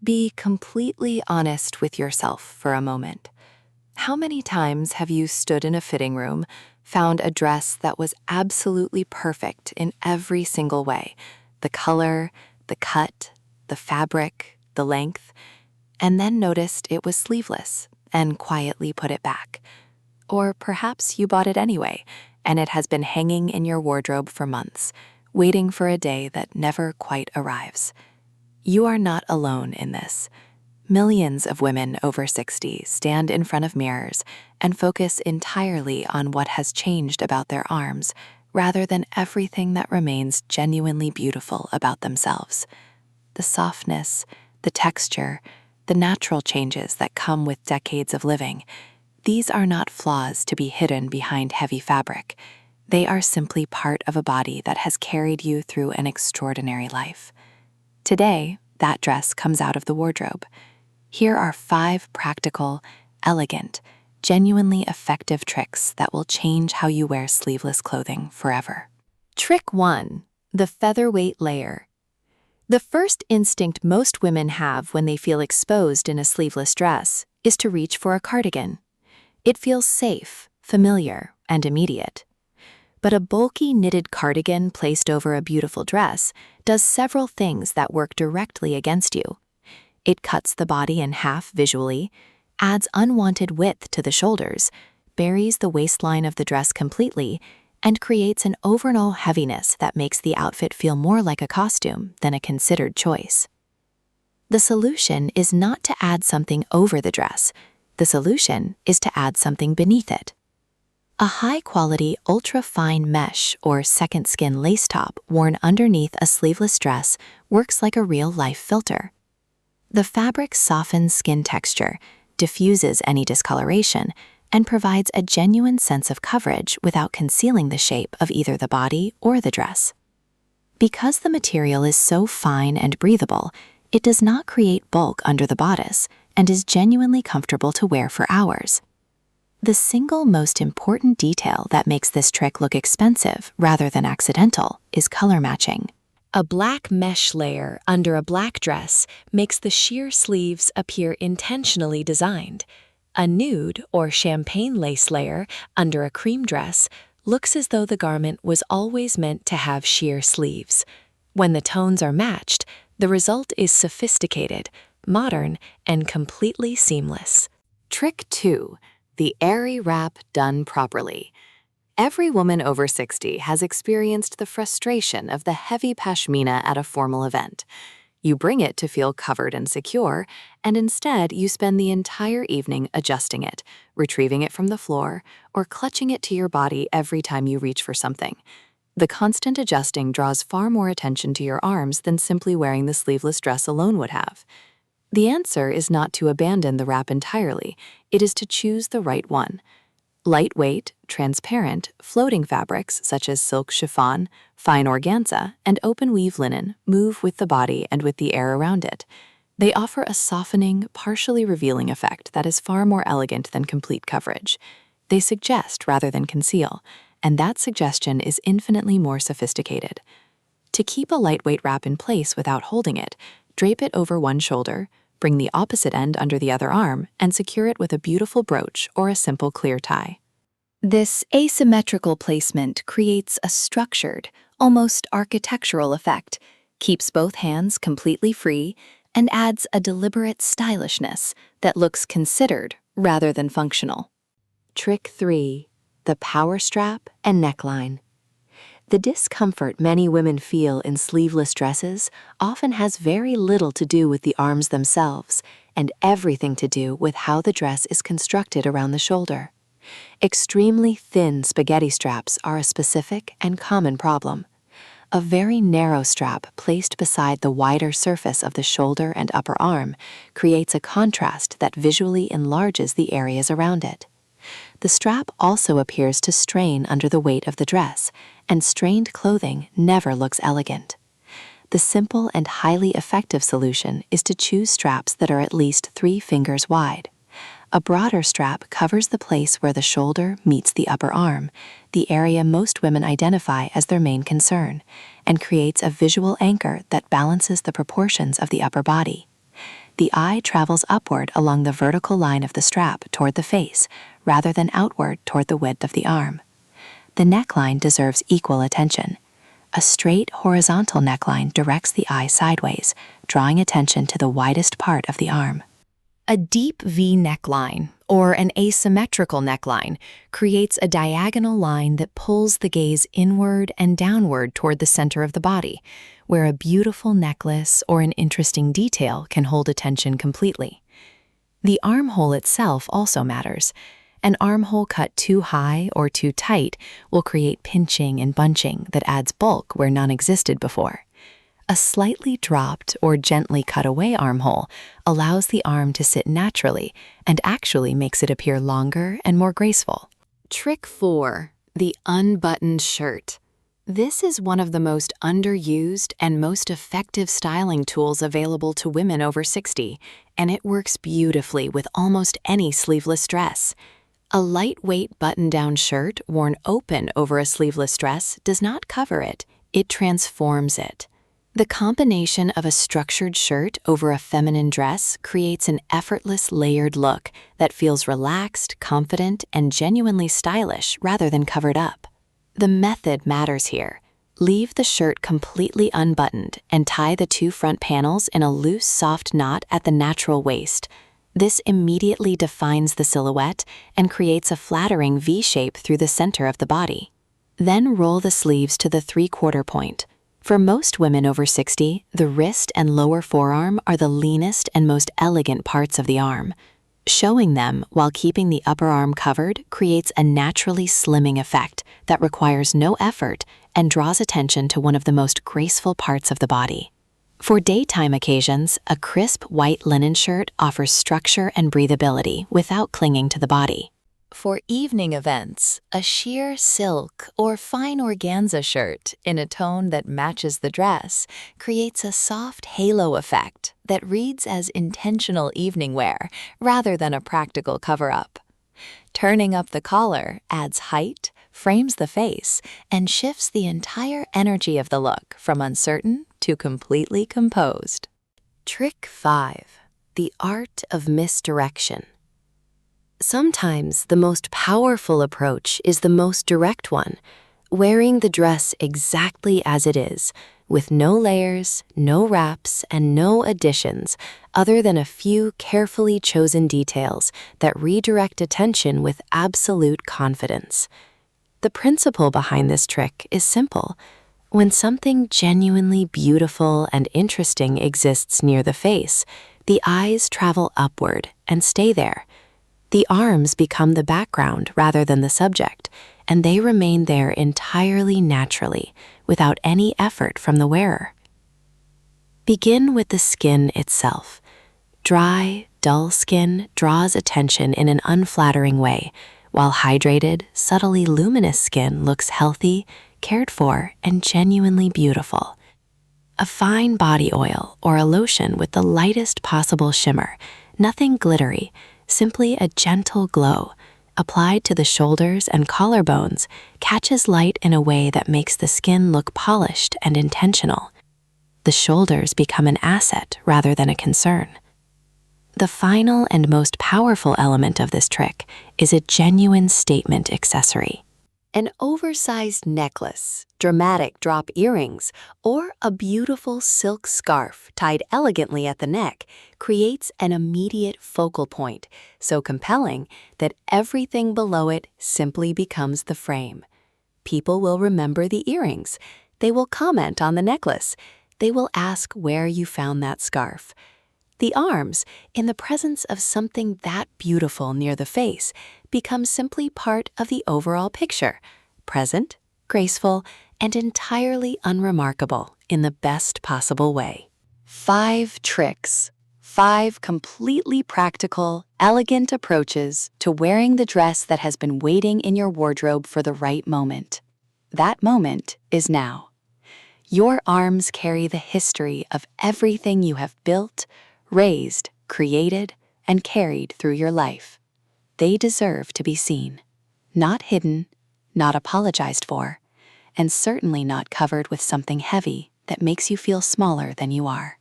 Be completely honest with yourself for a moment. How many times have you stood in a fitting room, found a dress that was absolutely perfect in every single way? The color, the cut, the fabric, the length, and then noticed it was sleeveless and quietly put it back? Or perhaps you bought it anyway, and it has been hanging in your wardrobe for months, waiting for a day that never quite arrives. You are not alone in this. Millions of women over 60 stand in front of mirrors and focus entirely on what has changed about their arms, rather than everything that remains genuinely beautiful about themselves. The softness, the texture, the natural changes that come with decades of living. These are not flaws to be hidden behind heavy fabric. They are simply part of a body that has carried you through an extraordinary life. Today, that dress comes out of the wardrobe. Here are 5 practical, elegant, genuinely effective tricks that will change how you wear sleeveless clothing forever. Trick 1. The featherweight layer. The first instinct most women have when they feel exposed in a sleeveless dress is to reach for a cardigan. It feels safe, familiar, and immediate. But a bulky knitted cardigan placed over a beautiful dress does several things that work directly against you. It cuts the body in half visually, adds unwanted width to the shoulders, buries the waistline of the dress completely, and creates an overall heaviness that makes the outfit feel more like a costume than a considered choice. The solution is not to add something over the dress. The solution is to add something beneath it. A high-quality, ultra-fine mesh or second skin lace top worn underneath a sleeveless dress works like a real-life filter. The fabric softens skin texture, diffuses any discoloration, and provides a genuine sense of coverage without concealing the shape of either the body or the dress. Because the material is so fine and breathable, it does not create bulk under the bodice and is genuinely comfortable to wear for hours. The single most important detail that makes this trick look expensive rather than accidental is color matching. A black mesh layer under a black dress makes the sheer sleeves appear intentionally designed. A nude or champagne lace layer under a cream dress looks as though the garment was always meant to have sheer sleeves. When the tones are matched, the result is sophisticated, modern, and completely seamless. Trick 2. The airy wrap done properly. Every woman over 60 has experienced the frustration of the heavy pashmina at a formal event. You bring it to feel covered and secure, and instead you spend the entire evening adjusting it, retrieving it from the floor, or clutching it to your body every time you reach for something. The constant adjusting draws far more attention to your arms than simply wearing the sleeveless dress alone would have. The answer is not to abandon the wrap entirely, it is to choose the right one. Lightweight, transparent, floating fabrics such as silk chiffon, fine organza, and open weave linen move with the body and with the air around it. They offer a softening, partially revealing effect that is far more elegant than complete coverage. They suggest rather than conceal, and that suggestion is infinitely more sophisticated. To keep a lightweight wrap in place without holding it, drape it over one shoulder, bring the opposite end under the other arm, and secure it with a beautiful brooch or a simple clear tie. This asymmetrical placement creates a structured, almost architectural effect, keeps both hands completely free, and adds a deliberate stylishness that looks considered rather than functional. Trick 3. The power strap and neckline. The discomfort many women feel in sleeveless dresses often has very little to do with the arms themselves and everything to do with how the dress is constructed around the shoulder. Extremely thin spaghetti straps are a specific and common problem. A very narrow strap placed beside the wider surface of the shoulder and upper arm creates a contrast that visually enlarges the areas around it. The strap also appears to strain under the weight of the dress, and strained clothing never looks elegant. The simple and highly effective solution is to choose straps that are at least 3 fingers wide. A broader strap covers the place where the shoulder meets the upper arm, the area most women identify as their main concern, and creates a visual anchor that balances the proportions of the upper body. the eye travels upward along the vertical line of the strap toward the face, rather than outward toward the width of the arm. The neckline deserves equal attention. A straight horizontal neckline directs the eye sideways, drawing attention to the widest part of the arm. A deep V neckline, or an asymmetrical neckline, creates a diagonal line that pulls the gaze inward and downward toward the center of the body, where a beautiful necklace or an interesting detail can hold attention completely. The armhole itself also matters. An armhole cut too high or too tight will create pinching and bunching that adds bulk where none existed before. A slightly dropped or gently cut away armhole allows the arm to sit naturally and actually makes it appear longer and more graceful. Trick 4. The unbuttoned shirt. This is one of the most underused and most effective styling tools available to women over 60, and it works beautifully with almost any sleeveless dress. A lightweight button-down shirt worn open over a sleeveless dress does not cover it, it transforms it. The combination of a structured shirt over a feminine dress creates an effortless layered look that feels relaxed, confident, and genuinely stylish rather than covered up. The method matters here. Leave the shirt completely unbuttoned and tie the two front panels in a loose, soft knot at the natural waist. This immediately defines the silhouette and creates a flattering V shape through the center of the body. Then roll the sleeves to the 3/4 point. For most women over 60, the wrist and lower forearm are the leanest and most elegant parts of the arm. Showing them while keeping the upper arm covered creates a naturally slimming effect that requires no effort and draws attention to one of the most graceful parts of the body. For daytime occasions, a crisp white linen shirt offers structure and breathability without clinging to the body. For evening events, a sheer silk or fine organza shirt in a tone that matches the dress creates a soft halo effect that reads as intentional evening wear rather than a practical cover-up. Turning up the collar adds height, frames the face, and shifts the entire energy of the look from uncertain to completely composed. Trick 5. The art of misdirection. Sometimes the most powerful approach is the most direct one, wearing the dress exactly as it is, with no layers, no wraps, and no additions other than a few carefully chosen details that redirect attention with absolute confidence. The principle behind this trick is simple. When something genuinely beautiful and interesting exists near the face, the eyes travel upward and stay there. The arms become the background rather than the subject, and they remain there entirely naturally, without any effort from the wearer. Begin with the skin itself. Dry, dull skin draws attention in an unflattering way, while hydrated, subtly luminous skin looks healthy, cared for, and genuinely beautiful. A fine body oil or a lotion with the lightest possible shimmer, nothing glittery, simply a gentle glow, applied to the shoulders and collarbones, catches light in a way that makes the skin look polished and intentional. The shoulders become an asset rather than a concern. The final and most powerful element of this trick is a genuine statement accessory. An oversized necklace, dramatic drop earrings, or a beautiful silk scarf tied elegantly at the neck creates an immediate focal point, so compelling that everything below it simply becomes the frame. People will remember the earrings. They will comment on the necklace. They will ask where you found that scarf. The arms, in the presence of something that beautiful near the face, become simply part of the overall picture, present, graceful, and entirely unremarkable in the best possible way. 5 tricks. 5 completely practical, elegant approaches to wearing the dress that has been waiting in your wardrobe for the right moment. That moment is now. Your arms carry the history of everything you have built, raised, created, and carried through your life. They deserve to be seen, not hidden, not apologized for, and certainly not covered with something heavy that makes you feel smaller than you are.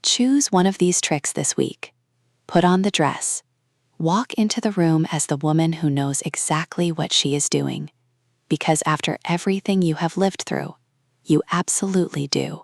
Choose one of these tricks this week. Put on the dress. Walk into the room as the woman who knows exactly what she is doing. Because after everything you have lived through, you absolutely do.